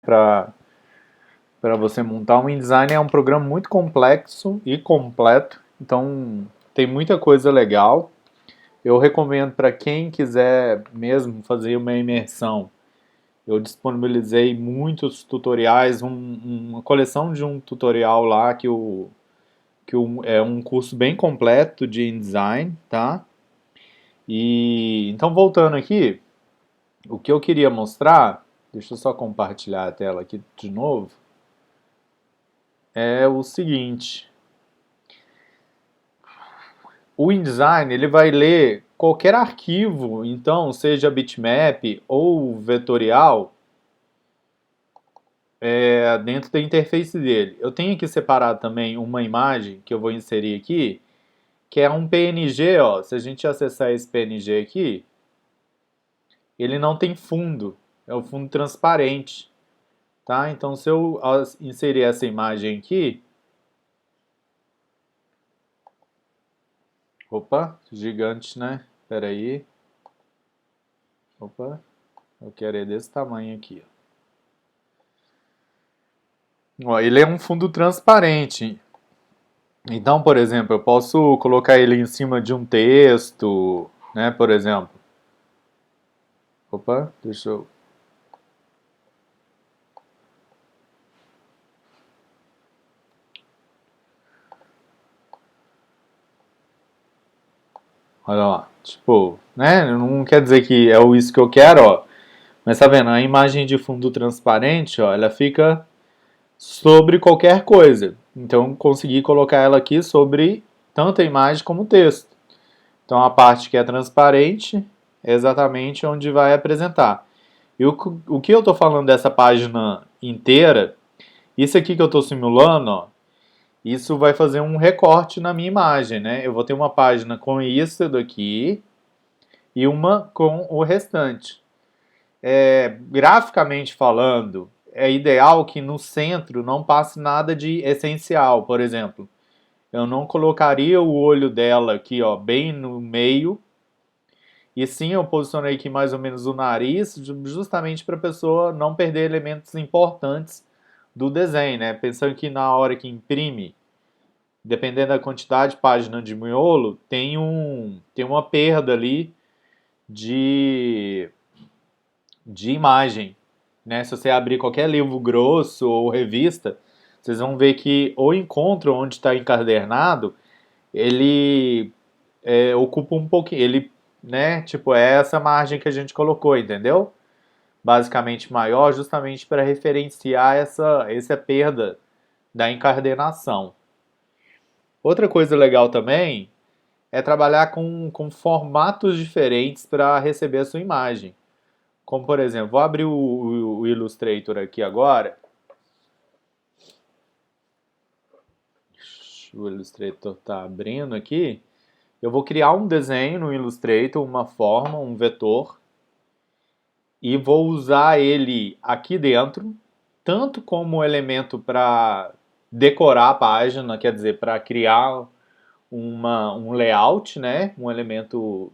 para você montar um InDesign. É um programa muito complexo e completo, então tem muita coisa legal. Eu recomendo para quem quiser mesmo fazer uma imersão. Eu disponibilizei muitos tutoriais, uma coleção de um tutorial lá é um curso bem completo de InDesign, tá? E então voltando aqui, o que eu queria mostrar, deixa eu só compartilhar a tela aqui de novo, é o seguinte. O InDesign ele vai ler qualquer arquivo, então seja bitmap ou vetorial, dentro da interface dele. Eu tenho que separar também uma imagem que eu vou inserir aqui, que é um PNG, ó. Se a gente acessar esse PNG aqui, ele não tem fundo, é o fundo transparente, tá? Então se eu inserir essa imagem aqui, opa, gigante, né? Espera aí. Opa, eu quero é desse tamanho aqui, ó. Ó, ele é um fundo transparente. Então, por exemplo, eu posso colocar ele em cima de um texto, né? Por exemplo. Opa, deixa eu. Olha lá. Tipo, né? Não quer dizer que é isso que eu quero, ó. Mas tá vendo? A imagem de fundo transparente, ó, ela fica sobre qualquer coisa. Então, consegui colocar ela aqui sobre tanto a imagem como o texto. Então, a parte que é transparente é exatamente onde vai apresentar. E o que eu estou falando dessa página inteira, isso aqui que eu estou simulando, ó, isso vai fazer um recorte na minha imagem, né? Eu vou ter uma página com isso daqui e uma com o restante. Graficamente falando, é ideal que no centro não passe nada de essencial. Por exemplo, eu não colocaria o olho dela aqui, ó, bem no meio. E sim, eu posicionei aqui mais ou menos o nariz, justamente para a pessoa não perder elementos importantes do desenho, né? Pensando que na hora que imprime, dependendo da quantidade de página de miolo, tem uma perda ali de, de imagem, né? Se você abrir qualquer livro grosso ou revista, vocês vão ver que o encontro onde está encadernado, ele ocupa um pouquinho, ele, né? Tipo, é essa margem que a gente colocou, entendeu? Basicamente maior, justamente para referenciar essa perda da encadernação. Outra coisa legal também é trabalhar com formatos diferentes para receber a sua imagem. Como, por exemplo, vou abrir o Illustrator aqui agora. O Illustrator está abrindo aqui. Eu vou criar um desenho no Illustrator, uma forma, um vetor, e vou usar ele aqui dentro, tanto como elemento para decorar a página, quer dizer, para criar um layout, né, um elemento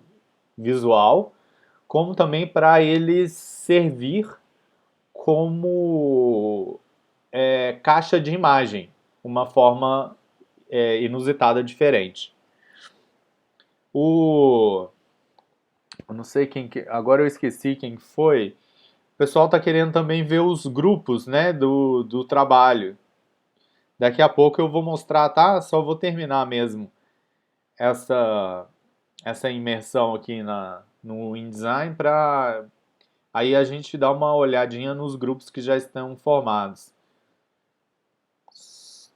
visual, como também para ele servir como caixa de imagem, uma forma inusitada, diferente. Eu não sei quem que, agora eu esqueci quem foi. O pessoal está querendo também ver os grupos, né, do trabalho. Daqui a pouco eu vou mostrar, tá? Só vou terminar mesmo essa essa imersão aqui no InDesign para aí a gente dar uma olhadinha nos grupos que já estão formados.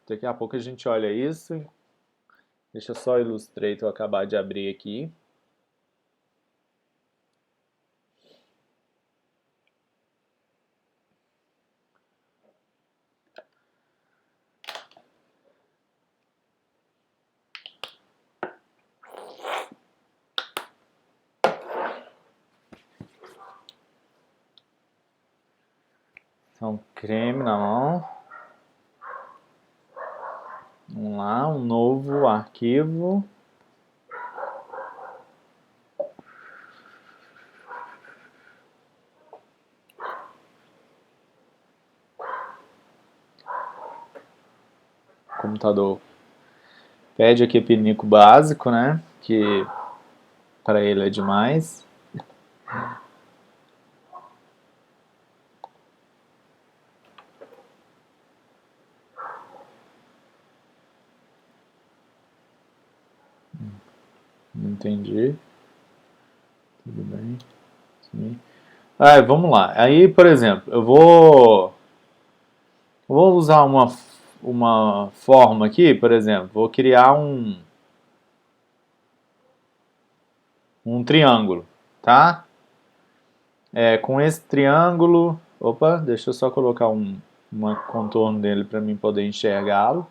Daqui a pouco a gente olha isso. Deixa só o Illustrator acabar de abrir aqui. Então, creme na mão. Vamos lá, um novo arquivo. computador pede aqui pinico básico, né? Que para ele é demais. Não entendi. Tudo bem. Sim. Vamos lá. Aí, por exemplo, eu vou usar uma forma aqui, por exemplo, vou criar um triângulo, tá? Com esse triângulo, opa, deixa eu só colocar uma contorno dele para mim poder enxergá-lo.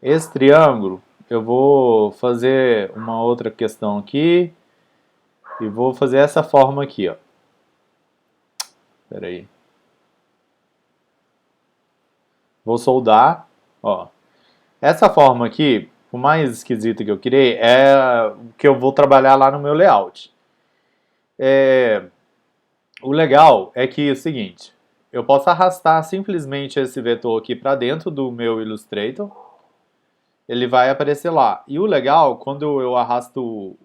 Esse triângulo, eu vou fazer uma outra questão aqui e vou fazer essa forma aqui, ó. Espera aí. Vou soldar, ó. Essa forma aqui, por mais esquisita que eu criei, é o que eu vou trabalhar lá no meu layout. O legal é que é o seguinte, eu posso arrastar simplesmente esse vetor aqui para dentro do meu Illustrator, ele vai aparecer lá. E o legal, quando eu arrasto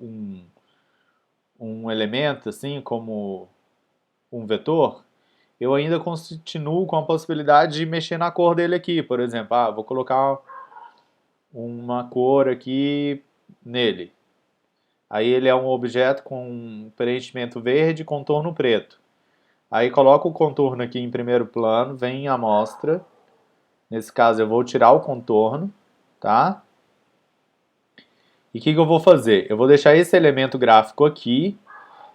um elemento, assim, como um vetor, eu ainda continuo com a possibilidade de mexer na cor dele aqui. Por exemplo, vou colocar uma cor aqui nele. Aí ele é um objeto com preenchimento verde e contorno preto. Aí coloco o contorno aqui em primeiro plano, vem em amostra. Nesse caso eu vou tirar o contorno, tá? E o que eu vou fazer? Eu vou deixar esse elemento gráfico aqui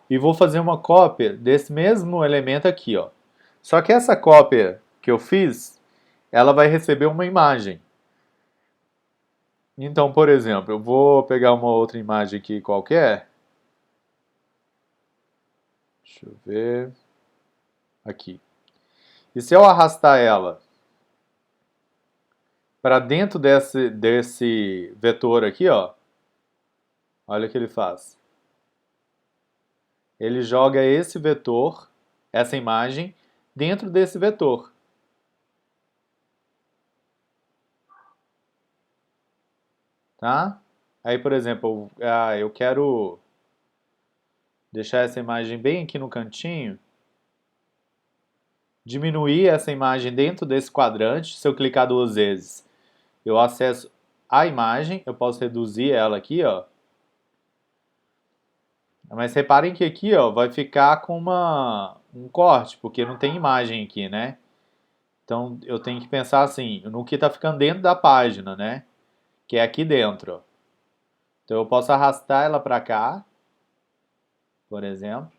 e vou fazer uma cópia desse mesmo elemento aqui, ó. Só que essa cópia que eu fiz, ela vai receber uma imagem. Então, por exemplo, eu vou pegar uma outra imagem aqui qualquer. Deixa eu ver. Aqui. E se eu arrastar ela para dentro desse vetor aqui, ó, olha o que ele faz. Ele joga esse vetor, essa imagem, dentro desse vetor. Tá? Aí, por exemplo, eu quero deixar essa imagem bem aqui no cantinho, diminuir essa imagem dentro desse quadrante. Se eu clicar duas vezes, eu acesso a imagem, eu posso reduzir ela aqui, ó. Mas reparem que aqui, ó, vai ficar com um corte, porque não tem imagem aqui, né? Então eu tenho que pensar assim, no que está ficando dentro da página, né? Que é aqui dentro, ó. Então eu posso arrastar ela para cá, por exemplo.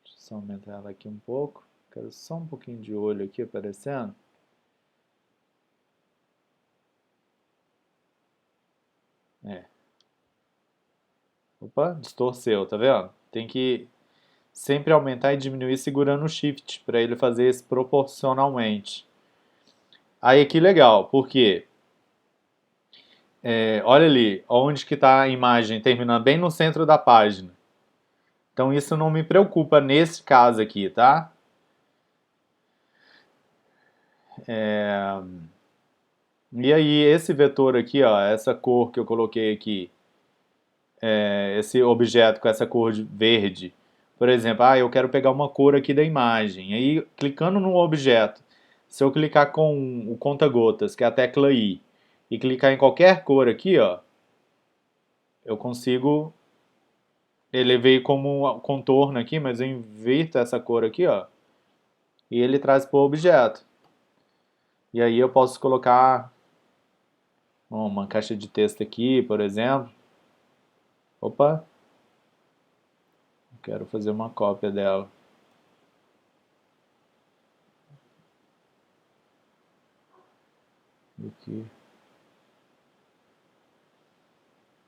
Deixa eu só aumentar ela aqui um pouco. Quero só um pouquinho de olho aqui aparecendo. Opa, distorceu, tá vendo? Tem que sempre aumentar e diminuir segurando o Shift para ele fazer isso proporcionalmente. Aí aqui legal, porque olha ali, onde que está a imagem, terminando bem no centro da página. Então isso não me preocupa nesse caso aqui, tá? E aí esse vetor aqui, ó, essa cor que eu coloquei aqui, esse objeto com essa cor de verde, por exemplo, eu quero pegar uma cor aqui da imagem. Aí clicando no objeto, se eu clicar com o conta-gotas, que é a tecla I, e clicar em qualquer cor aqui, ó, eu consigo. Ele veio como um contorno aqui, mas eu inverto essa cor aqui, ó, e ele traz para o objeto. E aí eu posso colocar uma caixa de texto aqui, por exemplo. Opa, quero fazer uma cópia dela. Aqui.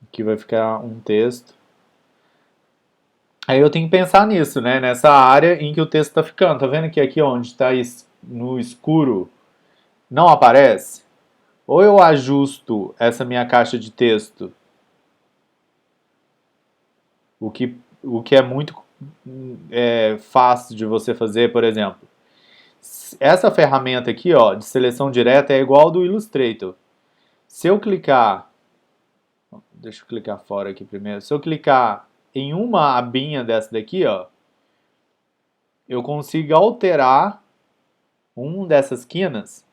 Aqui vai ficar um texto. Aí eu tenho que pensar nisso, né? Nessa área em que o texto está ficando. Tá vendo que aqui onde está no escuro não aparece? Ou eu ajusto essa minha caixa de texto, o que é muito fácil de você fazer, por exemplo. Essa ferramenta aqui, ó, de seleção direta é igual ao do Illustrator. Se eu clicar, deixa eu clicar fora aqui primeiro. Se eu clicar em uma abinha dessa daqui, ó, eu consigo alterar dessas quinas.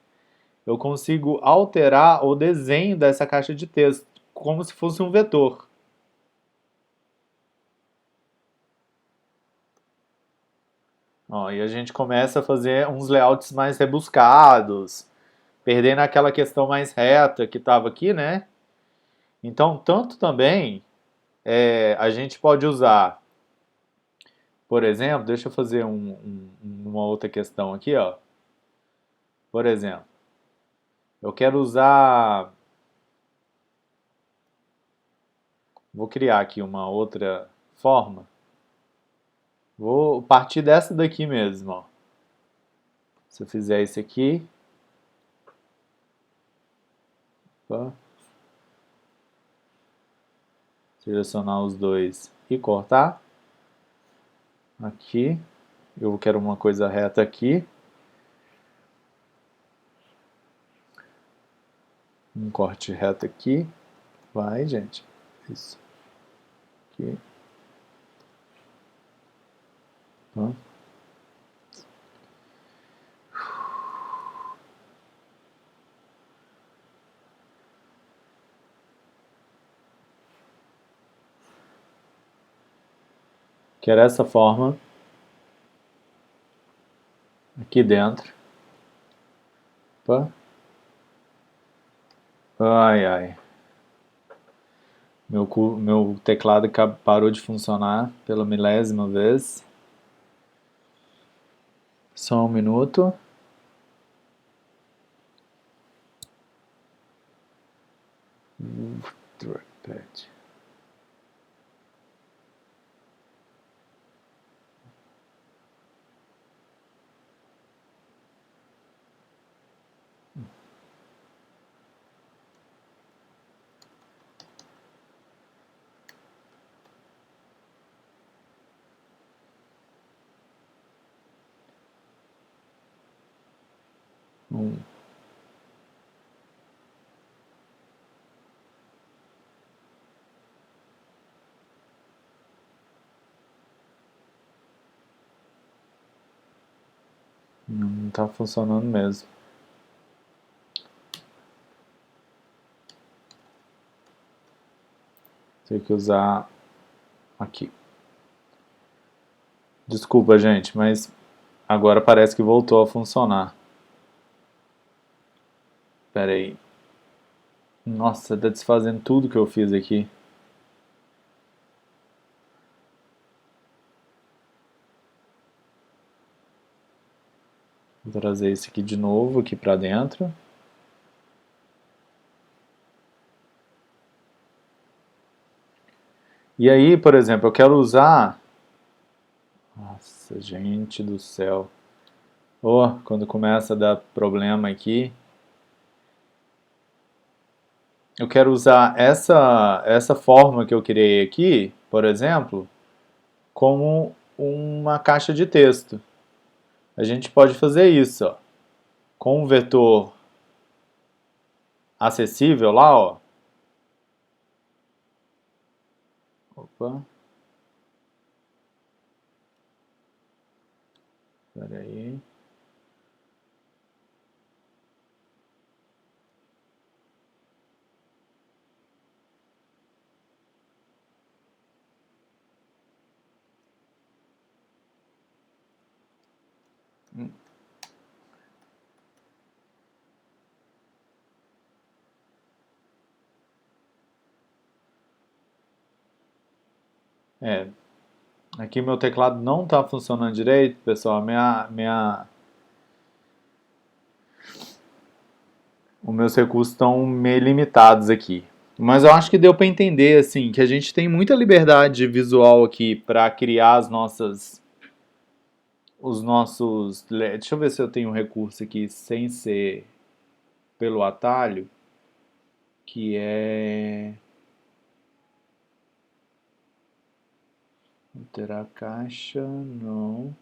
Eu consigo alterar o desenho dessa caixa de texto, como se fosse um vetor. Ó, e a gente começa a fazer uns layouts mais rebuscados, perdendo aquela questão mais reta que estava aqui, né? Então, tanto também a gente pode usar, por exemplo, deixa eu fazer uma outra questão aqui, ó. Por exemplo, eu quero usar, vou criar aqui uma outra forma. Vou partir dessa daqui mesmo, ó. Se eu fizer isso aqui, opa, selecionar os dois e cortar. Aqui, eu quero uma coisa reta aqui. Um corte reto aqui. Vai, gente. Isso. Aqui. Tá. Quero essa forma aqui dentro. Opa. Ai, ai. Meu teclado parou de funcionar pela milésima vez. Só um minuto. Trackpad. Não tá funcionando mesmo. Tem que usar aqui. Desculpa, gente, mas agora parece que voltou a funcionar. Pera aí. Nossa, tá desfazendo tudo que eu fiz aqui. Vou trazer esse aqui de novo, aqui pra dentro. E aí, por exemplo, eu quero usar... Nossa, gente do céu. Oh, quando começa a dar problema aqui. Eu quero usar essa forma que eu criei aqui, por exemplo, como uma caixa de texto. A gente pode fazer isso, ó, com um vetor acessível lá, ó. Opa. Espera aí. É, aqui meu teclado não está funcionando direito, pessoal. Os meus recursos estão meio limitados aqui. Mas eu acho que deu para entender assim que a gente tem muita liberdade visual aqui para criar os nossos. Deixa eu ver se eu tenho um recurso aqui sem ser pelo atalho, que é alterar a caixa, não.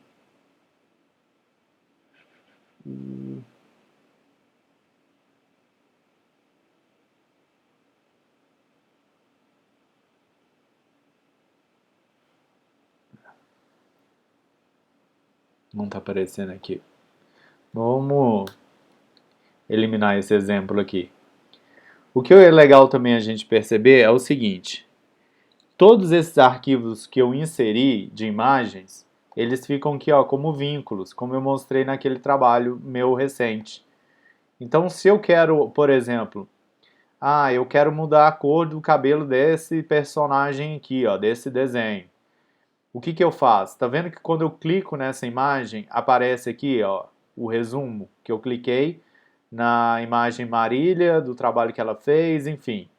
Não está aparecendo aqui. Vamos eliminar esse exemplo aqui. O que é legal também a gente perceber é o seguinte: todos esses arquivos que eu inseri de imagens, eles ficam aqui ó, como vínculos, como eu mostrei naquele trabalho meu recente. Então, se eu quero, por exemplo, eu quero mudar a cor do cabelo desse personagem aqui, ó, desse desenho. O que eu faço? Tá vendo que quando eu clico nessa imagem, aparece aqui, ó, o resumo que eu cliquei na imagem Marília, do trabalho que ela fez, enfim.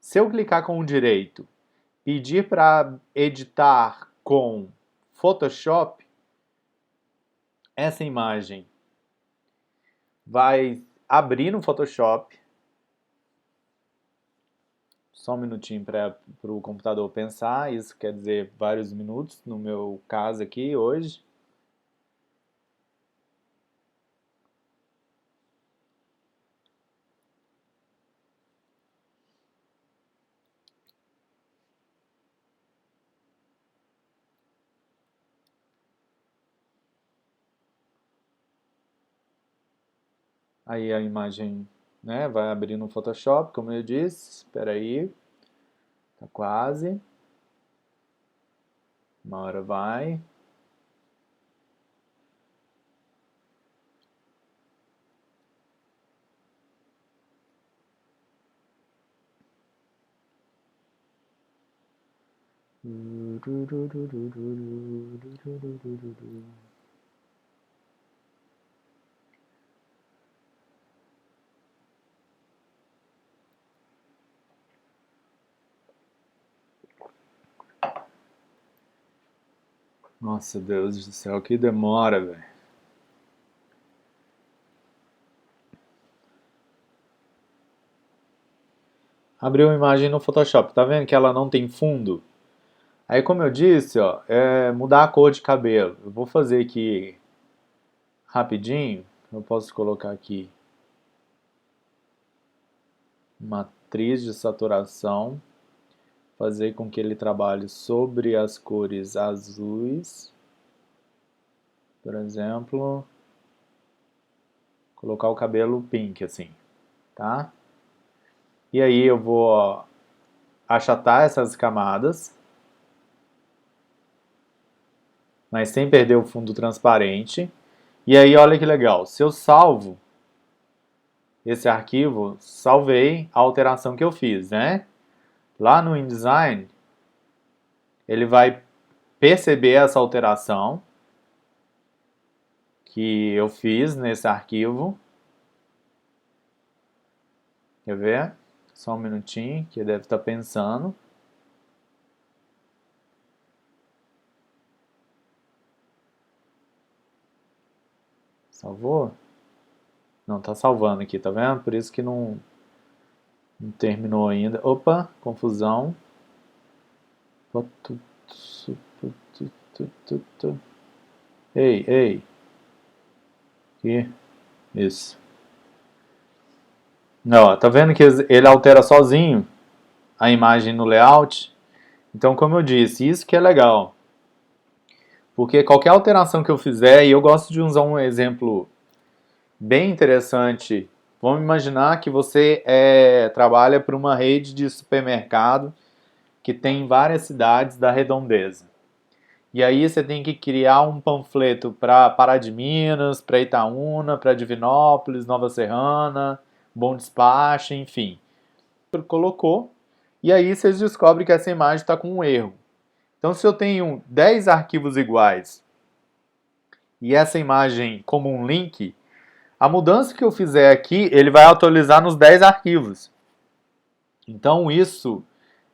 Se eu clicar com o direito, pedir para editar com Photoshop, essa imagem vai abrir no Photoshop. Só um minutinho para o computador pensar, isso quer dizer vários minutos, no meu caso aqui hoje. Aí a imagem, né, vai abrir no Photoshop, como eu disse. Espera aí, tá quase. Uma hora vai. Nossa, Deus do céu, que demora, velho. Abriu a imagem no Photoshop, tá vendo que ela não tem fundo? Aí, como eu disse, ó, é mudar a cor de cabelo. Eu vou fazer aqui rapidinho. Eu posso colocar aqui matriz de saturação, fazer com que ele trabalhe sobre as cores azuis, por exemplo, colocar o cabelo pink assim, tá? E aí eu vou ó, achatar essas camadas, mas sem perder o fundo transparente. E aí olha que legal, se eu salvo esse arquivo, salvei a alteração que eu fiz, né? Lá no InDesign, ele vai perceber essa alteração que eu fiz nesse arquivo. Quer ver? Só um minutinho, que deve estar pensando. Salvou? Não, está salvando aqui, tá vendo? Por isso que não terminou ainda. Opa, confusão. Ei, ei. Aqui. Isso. Não, tá vendo que ele altera sozinho a imagem no layout? Então, como eu disse, isso que é legal. Porque qualquer alteração que eu fizer, e eu gosto de usar um exemplo bem interessante. Vamos imaginar que você trabalha para uma rede de supermercado que tem em várias cidades da redondeza. E aí você tem que criar um panfleto para Pará de Minas, para Itaúna, para Divinópolis, Nova Serrana, Bom Despacho, enfim. Colocou, e aí vocês descobrem que essa imagem está com um erro. Então, se eu tenho 10 arquivos iguais e essa imagem como um link, a mudança que eu fizer aqui, ele vai atualizar nos 10 arquivos. Então, isso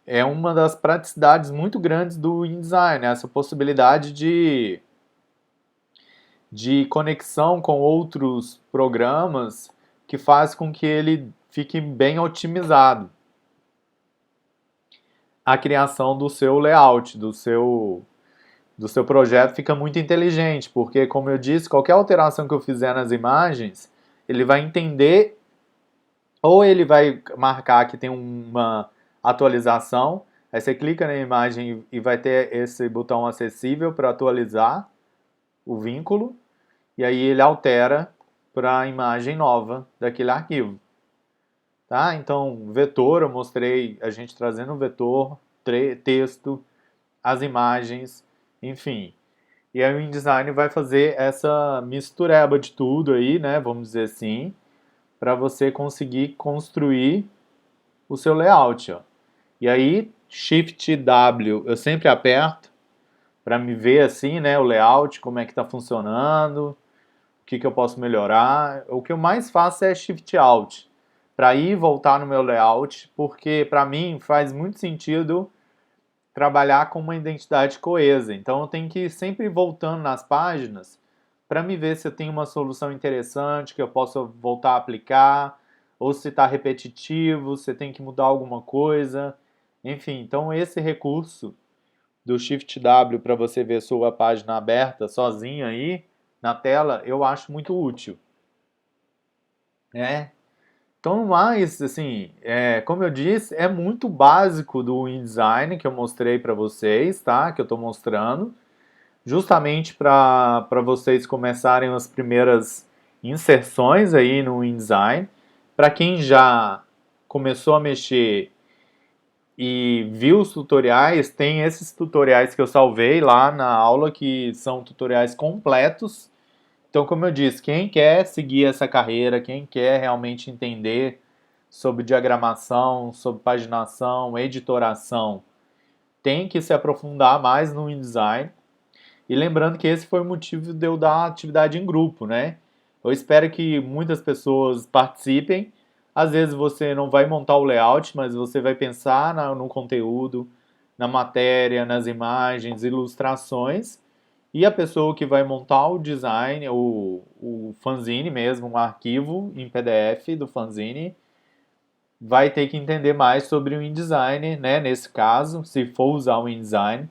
é uma das praticidades muito grandes do InDesign, né? Essa possibilidade de conexão com outros programas que faz com que ele fique bem otimizado a criação do seu layout, do seu do seu projeto fica muito inteligente, porque, como eu disse, qualquer alteração que eu fizer nas imagens, ele vai entender, ou ele vai marcar que tem uma atualização, aí você clica na imagem e vai ter esse botão acessível para atualizar o vínculo, e aí ele altera para a imagem nova daquele arquivo. Tá? Então, vetor, eu mostrei a gente trazendo o vetor, texto, as imagens, enfim. E aí o InDesign vai fazer essa mistureba de tudo aí, né, vamos dizer assim, para você conseguir construir o seu layout, ó. E aí, Shift W, eu sempre aperto para me ver assim, né, o layout, como é que está funcionando, o que eu posso melhorar. O que eu mais faço é Shift Alt, para ir e voltar no meu layout, porque para mim faz muito sentido trabalhar com uma identidade coesa. Então eu tenho que ir sempre voltando nas páginas para me ver se eu tenho uma solução interessante que eu possa voltar a aplicar, ou se está repetitivo, se tem que mudar alguma coisa. Enfim, então esse recurso do Shift W para você ver sua página aberta sozinha aí na tela, eu acho muito útil. É. Então, mais, assim, como eu disse, é muito básico do InDesign que eu mostrei para vocês, tá? Que eu estou mostrando, justamente para vocês começarem as primeiras inserções aí no InDesign. Para quem já começou a mexer e viu os tutoriais, tem esses tutoriais que eu salvei lá na aula, que são tutoriais completos. Então, como eu disse, quem quer seguir essa carreira, quem quer realmente entender sobre diagramação, sobre paginação, editoração, tem que se aprofundar mais no InDesign. E lembrando que esse foi o motivo de eu dar atividade em grupo, né? Eu espero que muitas pessoas participem. Às vezes você não vai montar o layout, mas você vai pensar no conteúdo, na matéria, nas imagens, ilustrações. E a pessoa que vai montar o design, o fanzine mesmo, um arquivo em PDF do fanzine, vai ter que entender mais sobre o InDesign, né? Nesse caso, se for usar o InDesign,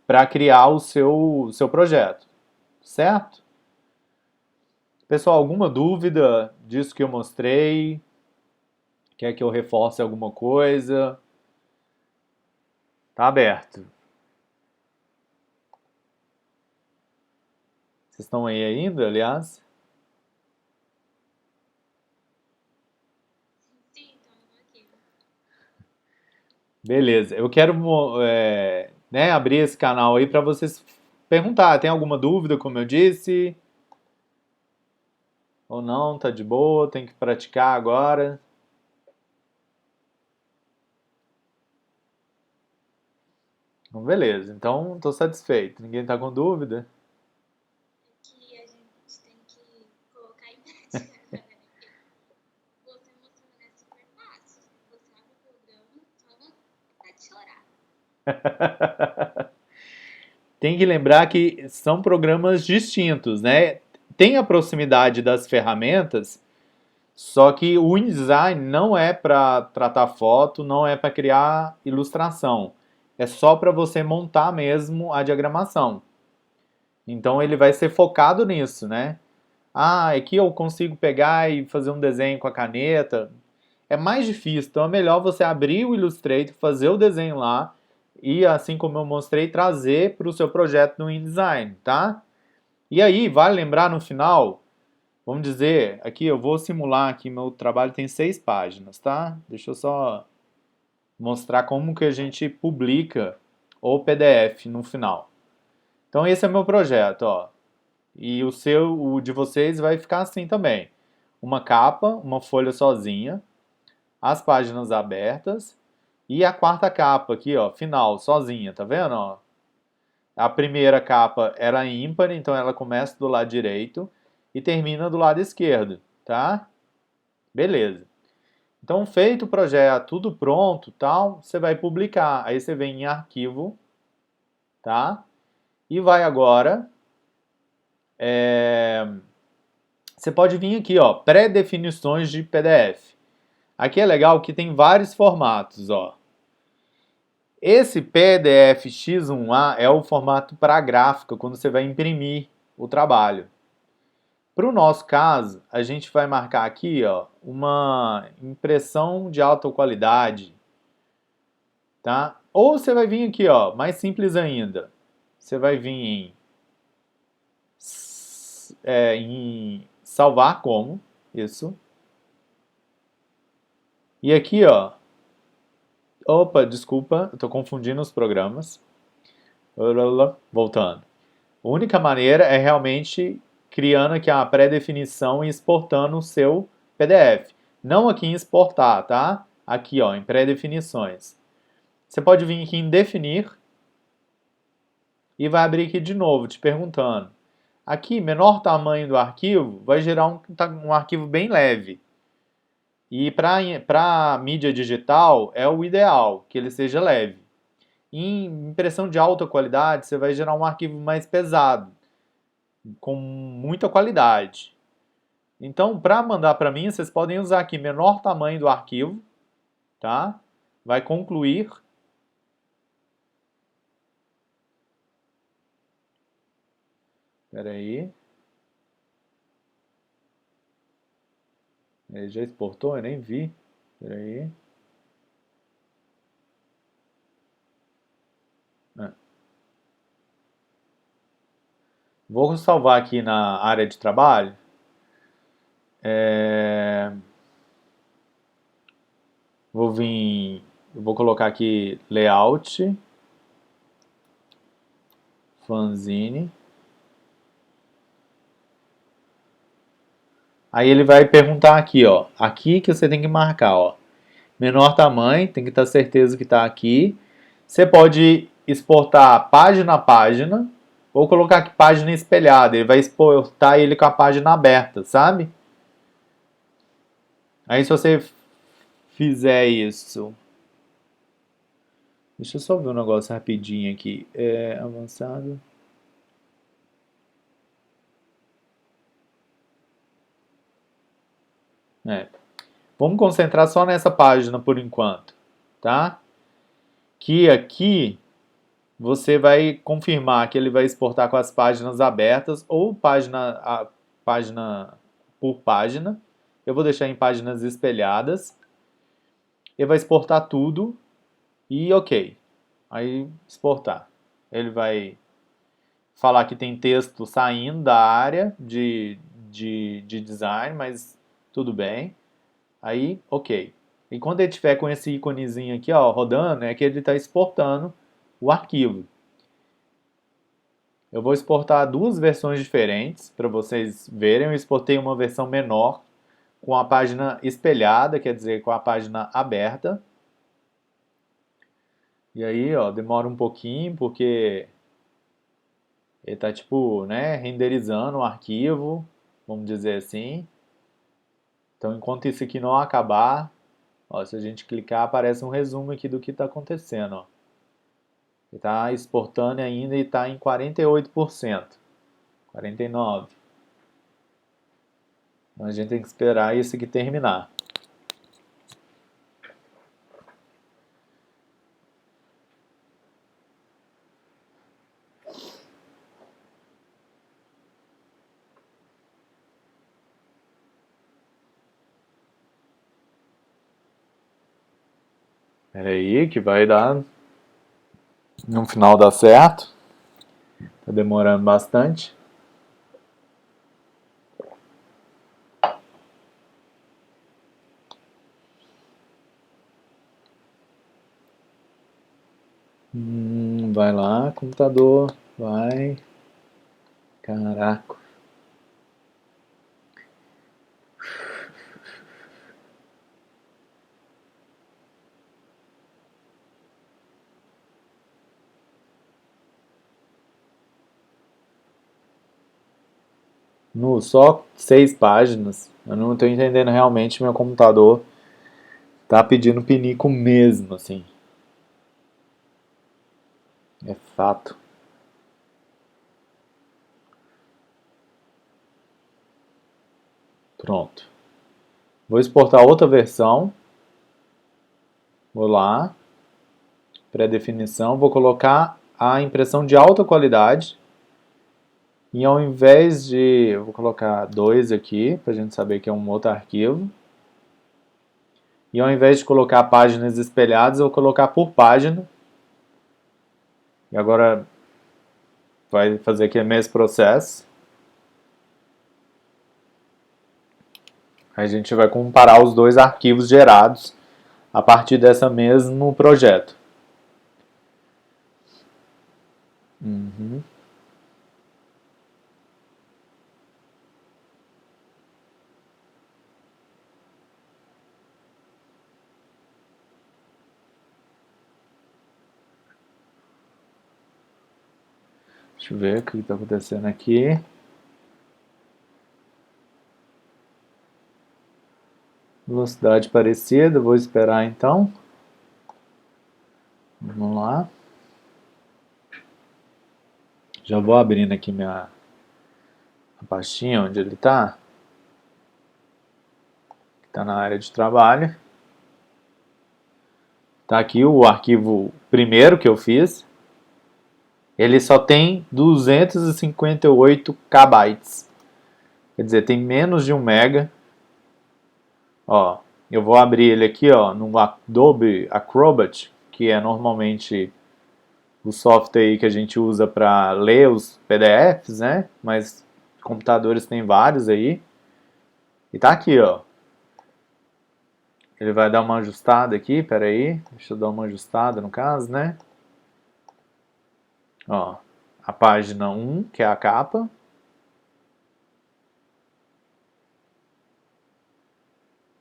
para criar o seu projeto, certo? Pessoal, alguma dúvida disso que eu mostrei? Quer que eu reforce alguma coisa? Tá aberto. Vocês estão aí ainda, aliás? Sim, estamos aqui. Beleza. Eu quero né, abrir esse canal aí para vocês perguntar. Tem alguma dúvida, como eu disse? Ou não? Tá de boa? Tem que praticar agora? Então, beleza. Então, estou satisfeito. Ninguém está com dúvida? Que a gente tem que colocar em prática, né? Porque você mostrando é super fácil. Você abre o programa, só vontade de chorar. Tem que lembrar que são programas distintos, né? Tem a proximidade das ferramentas, só que o InDesign não é para tratar foto, não é para criar ilustração. É só para você montar mesmo a diagramação. Então ele vai ser focado nisso, né? Ah, aqui eu consigo pegar e fazer um desenho com a caneta. É mais difícil, então é melhor você abrir o Illustrator, fazer o desenho lá e, assim como eu mostrei, trazer para o seu projeto no InDesign, tá? E aí, vale lembrar no final, vamos dizer, aqui eu vou simular aqui, meu trabalho tem 6 páginas, tá? Deixa eu só mostrar como que a gente publica o PDF no final. Então esse é meu projeto, ó. E o de vocês vai ficar assim também. Uma capa, uma folha sozinha, as páginas abertas e a quarta capa aqui, ó, final, sozinha, tá vendo, ó? A primeira capa era ímpar, então ela começa do lado direito e termina do lado esquerdo, tá? Beleza. Então, feito o projeto, tudo pronto, tal, você vai publicar. Aí você vem em arquivo, tá? E vai agora, você pode vir aqui, ó, pré-definições de PDF. Aqui é legal que tem vários formatos, ó. Esse PDF X1A é o formato para gráfica, quando você vai imprimir o trabalho. Para o nosso caso, a gente vai marcar aqui, ó, uma impressão de alta qualidade, tá? Ou você vai vir aqui, ó, mais simples ainda. Você vai vir em salvar como, isso. E aqui, ó, opa, desculpa, eu tô confundindo os programas. Voltando. A única maneira é realmente criando aqui a pré-definição e exportando o seu PDF. Não aqui em exportar, tá? Aqui, ó, em pré-definições. Você pode vir aqui em definir e vai abrir aqui de novo, te perguntando. Aqui, menor tamanho do arquivo, vai gerar um arquivo bem leve. E para mídia digital, é o ideal, que ele seja leve. Em impressão de alta qualidade, você vai gerar um arquivo mais pesado, com muita qualidade. Então, para mandar para mim, vocês podem usar aqui menor tamanho do arquivo, tá? Vai concluir. Espera aí. Ele já exportou? Eu nem vi. Espera aí. Vou salvar aqui na área de trabalho. Vou colocar aqui layout, fanzine. Aí ele vai perguntar aqui, ó. Aqui que você tem que marcar, ó. Menor tamanho, tem que estar certeza que está aqui. Você pode exportar página a página ou colocar aqui página espelhada. Ele vai exportar ele com a página aberta, sabe? Aí se você fizer isso... Deixa eu só ver um negócio rapidinho aqui. Avançado. Vamos concentrar só nessa página por enquanto, tá? Que aqui você vai confirmar que ele vai exportar com as páginas abertas ou página por página. Eu vou deixar em páginas espelhadas. Ele vai exportar tudo e ok. Aí exportar. Ele vai falar que tem texto saindo da área de design, mas tudo bem. Aí, ok. E quando ele tiver com esse íconezinho aqui, ó, rodando, é que ele está exportando o arquivo. Eu vou exportar duas versões diferentes para vocês verem. Eu exportei uma versão menor com a página espelhada, quer dizer, com a página aberta. E aí, ó, demora um pouquinho porque ele está tipo, né, renderizando o arquivo, vamos dizer assim. Então, enquanto isso aqui não acabar, ó, se a gente clicar, aparece um resumo aqui do que está acontecendo, ó. Ele está exportando ainda e está em 48%, 49%. Então a gente tem que esperar isso aqui terminar. Espera aí que vai dar... No final dá certo. Tá demorando bastante. Vai lá, computador. Vai. Caraca. No, só 6 páginas. Eu não estou entendendo realmente. Meu computador tá pedindo pinico mesmo, assim. É fato. Pronto. Vou exportar outra versão. Vou lá. pré-definição, vou colocar a impressão de alta qualidade. E ao invés de... eu vou colocar 2 aqui, para a gente saber que é um outro arquivo. E ao invés de colocar páginas espelhadas, eu vou colocar por página. E agora vai fazer aqui o mesmo processo. A gente vai comparar os dois arquivos gerados a partir desse mesmo projeto. Deixa eu ver o que está acontecendo aqui. Velocidade parecida, vou esperar então. Vamos lá. Já vou abrindo aqui a pastinha onde ele está. Está na área de trabalho. Está aqui o arquivo primeiro que eu fiz. Ele só tem 258 KB. Quer dizer, tem menos de 1 mega. Ó, eu vou abrir ele aqui, ó, no Adobe Acrobat, que é normalmente o software aí que a gente usa para ler os PDFs, né? Mas computadores tem vários aí. E tá aqui, ó. Ele vai dar uma ajustada aqui, peraí. Deixa eu dar uma ajustada no caso, né? Ó, a página 1, que é a capa.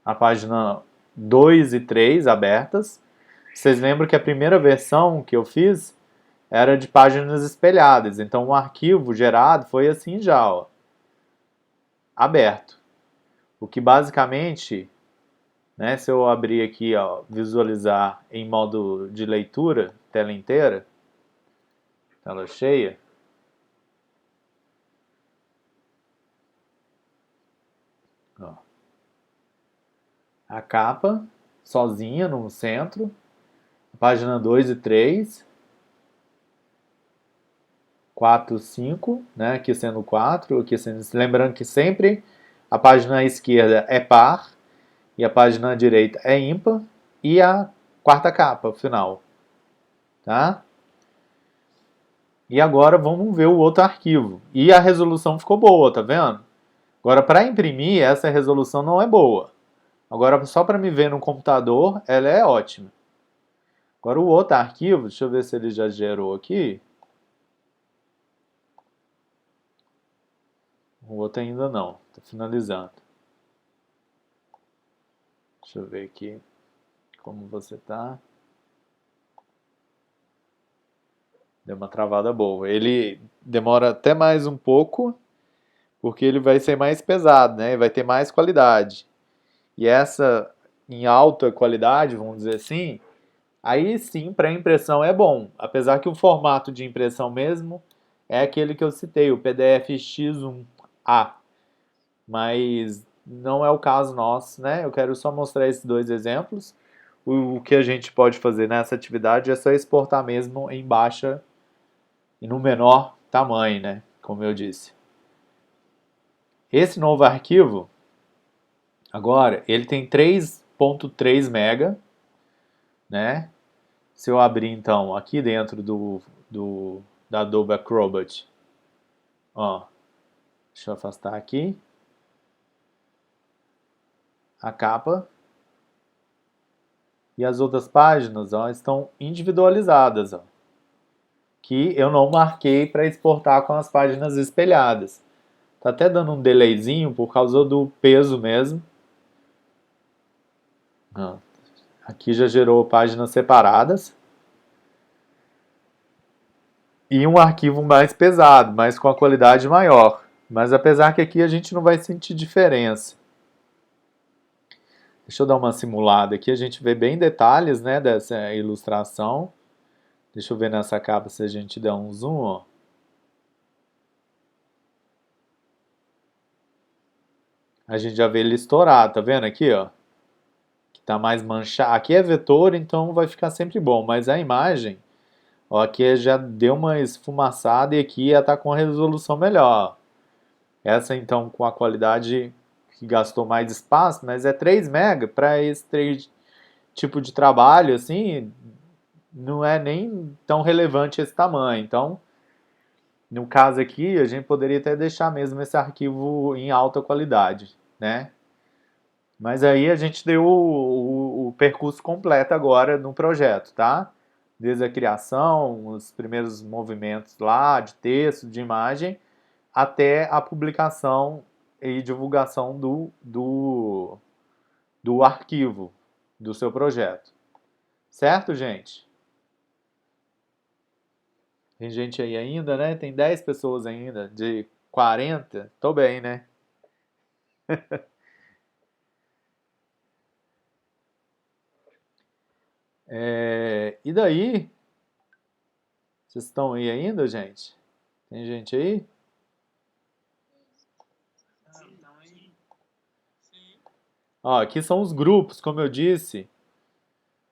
A página 2 e 3 abertas. Vocês lembram que a primeira versão que eu fiz era de páginas espelhadas. Então o arquivo gerado foi assim já, ó, aberto. O que basicamente, né, se eu abrir aqui, ó, visualizar em modo de leitura, tela inteira, tela cheia, ó, a capa sozinha no centro, página 2 e 3, 4, 5, né, aqui sendo 4, aqui sendo... lembrando que sempre a página esquerda é par e a página direita é ímpar e a quarta capa final, tá? E agora vamos ver o outro arquivo. E a resolução ficou boa, tá vendo? Agora para imprimir essa resolução não é boa. Agora só para me ver no computador ela é ótima. Agora o outro arquivo, deixa eu ver se ele já gerou aqui. O outro ainda não, está finalizando. Deixa eu ver aqui como você tá. Deu uma travada boa. Ele demora até mais um pouco, porque ele vai ser mais pesado, né? Vai ter mais qualidade. E essa em alta qualidade, vamos dizer assim, aí sim para impressão é bom. Apesar que o formato de impressão mesmo é aquele que eu citei, o PDF X1A. Mas não é o caso nosso, né? Eu quero só mostrar esses dois exemplos. O que a gente pode fazer nessa atividade é só exportar mesmo em baixa e no menor tamanho, né? Como eu disse. Esse novo arquivo, agora, ele tem 3.3 MB, né? Se eu abrir então aqui dentro da Adobe Acrobat, ó, deixa eu afastar aqui, a capa e as outras páginas, ó, estão individualizadas, ó, que eu não marquei para exportar com as páginas espelhadas. Tá até dando um delayzinho por causa do peso mesmo. Ó, aqui já gerou páginas separadas. E um arquivo mais pesado, mas com a qualidade maior. Mas apesar que aqui a gente não vai sentir diferença. Deixa eu dar uma simulada aqui, a gente vê bem detalhes, né, dessa ilustração. Deixa eu ver nessa capa se a gente der um zoom, ó. A gente já vê ele estourar, tá vendo aqui, ó? tá mais manchado. Aqui é vetor, então vai ficar sempre bom, mas a imagem, ó, aqui já deu uma esfumaçada e aqui já tá com a resolução melhor. Essa então com a qualidade que gastou mais espaço, mas é 3 MB para esse tipo de trabalho, assim, não é nem tão relevante esse tamanho. Então, no caso aqui, a gente poderia até deixar mesmo esse arquivo em alta qualidade, né? Mas aí a gente deu o percurso completo agora no projeto, tá? Desde a criação, os primeiros movimentos lá, de texto, de imagem, até a publicação e divulgação do arquivo do seu projeto. Certo, gente? Tem gente aí ainda, né? Tem 10 pessoas ainda, de 40. Tô bem, né? E daí? Vocês estão aí ainda, gente? Tem gente aí? Ó, aqui são os grupos, como eu disse.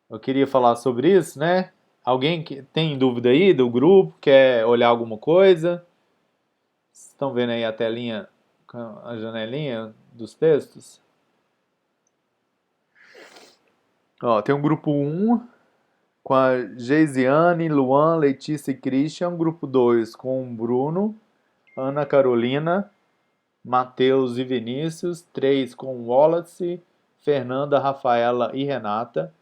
Eu queria falar sobre isso, né? Alguém que tem dúvida aí do grupo, quer olhar alguma coisa? Vocês estão vendo aí a telinha, a janelinha dos textos? Ó, tem um grupo um com a Geisiane, Luan, Letícia e Christian. Grupo 2 com o Bruno, Ana Carolina, Matheus e Vinícius. 3 com Wallace, Fernanda, Rafaela e Renata.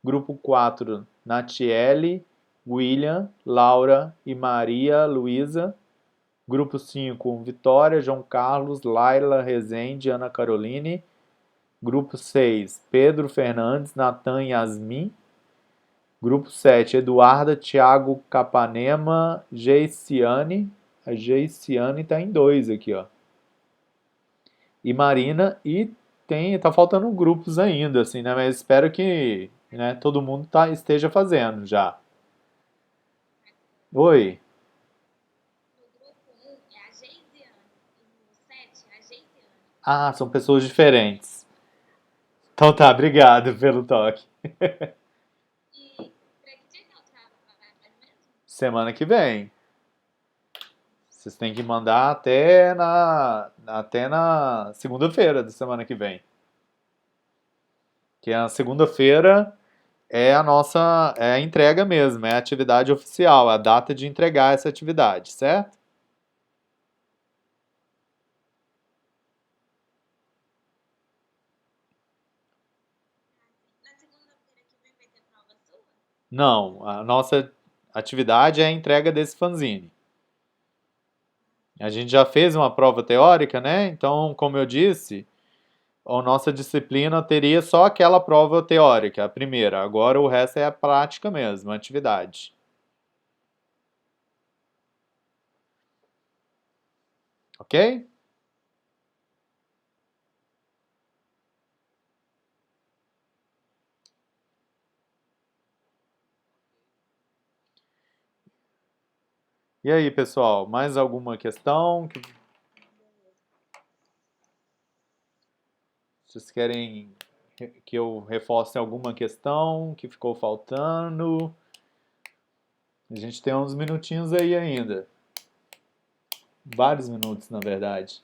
Grupo 4, Natiele, William, Laura e Maria Luísa. Grupo 5, Vitória, João Carlos, Laila, Rezende, Ana Caroline. Grupo 6, Pedro Fernandes, Natan e Yasmin. Grupo 7, Eduarda, Thiago, Capanema, Geiciane. A Geiciane tá em 2 aqui, ó. E Marina, e tá faltando grupos ainda, assim, né? Mas espero que, né, todo mundo esteja fazendo já. Oi. No grupo 1 é a Geisiane e no 7 é a Geisiane. Ah, são pessoas diferentes. Então tá, obrigado pelo toque. E pra que dia que é o trabalho mesmo? Semana que vem. Vocês têm que mandar até na segunda-feira da semana que vem. Que a segunda-feira é a entrega mesmo, é a atividade oficial, a data de entregar essa atividade, certo? Na segunda-feira que vem vai ter prova sua? Não, a nossa atividade é a entrega desse fanzine. A gente já fez uma prova teórica, né? Então, como eu disse, a nossa disciplina teria só aquela prova teórica, a primeira. Agora o resto é a prática mesmo, a atividade. Ok? E aí, pessoal, mais alguma questão que vocês querem que eu reforce alguma questão que ficou faltando? A gente tem uns minutinhos aí ainda. Vários minutos, na verdade.